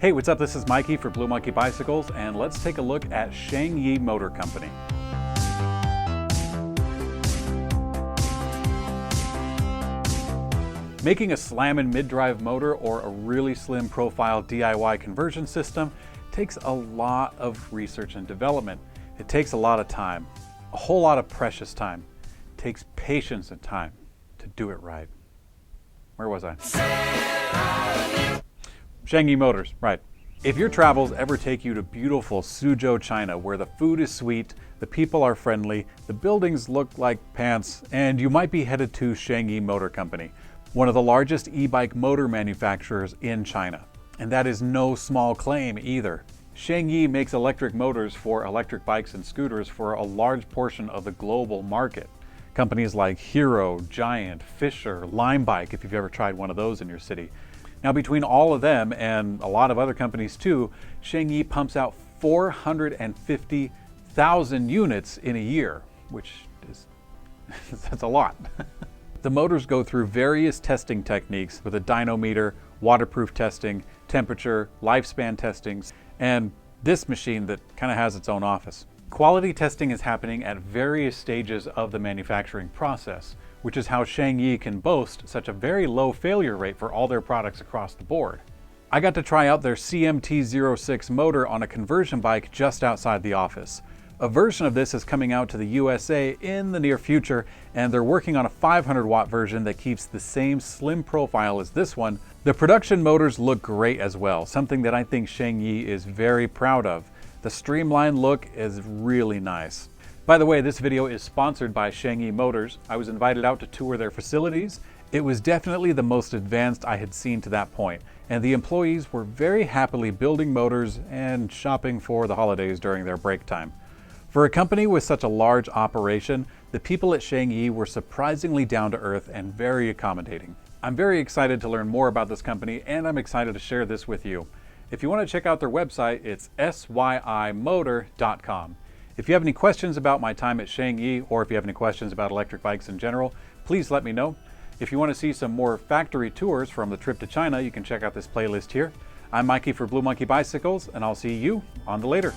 Hey, what's up? This is Mikey for Blue Monkey Bicycles, and let's take a look at Shengyi Motor Company. Making a slammin' mid-drive motor or a really slim profile DIY conversion system takes a lot of research and development. It takes a lot of time, a whole lot of precious time. It takes patience and time to do it right. Where was I? Shengyi Motors, right. If your travels ever take you to beautiful Suzhou, China, where the food is sweet, the people are friendly, the buildings look like pants, and you might be headed to Shengyi Motor Company, one of the largest e-bike motor manufacturers in China. And that is no small claim either. Shengyi makes electric motors for electric bikes and scooters for a large portion of the global market. Companies like Hero, Giant, Fisher, Lime Bike, if you've ever tried one of those in your city. Now, between all of them and a lot of other companies too, Shengyi pumps out 450,000 units in a year, which is, that's a lot. The motors go through various testing techniques with a dynometer, waterproof testing, temperature, lifespan testing, and this machine that kind of has its own office. Quality testing is happening at various stages of the manufacturing process, which is how Shengyi can boast such a very low failure rate for all their products across the board. I got to try out their CMT-06 motor on a conversion bike just outside the office. A version of this is coming out to the USA in the near future, and they're working on a 500-watt version that keeps the same slim profile as this one. The production motors look great as well, something that I think Shengyi is very proud of. The streamlined look is really nice. By the way, this video is sponsored by Shengyi Motors. I was invited out to tour their facilities. It was definitely the most advanced I had seen to that point, and the employees were very happily building motors and shopping for the holidays during their break time. For a company with such a large operation, the people at Shengyi were surprisingly down to earth and very accommodating. I'm very excited to learn more about this company, and I'm excited to share this with you. If you want to check out their website, it's syimotor.com. If you have any questions about my time at Shengyi, or if you have any questions about electric bikes in general, please let me know. If you want to see some more factory tours from the trip to China, you can check out this playlist here. I'm Mikey for Blue Monkey Bicycles, and I'll see you on the later.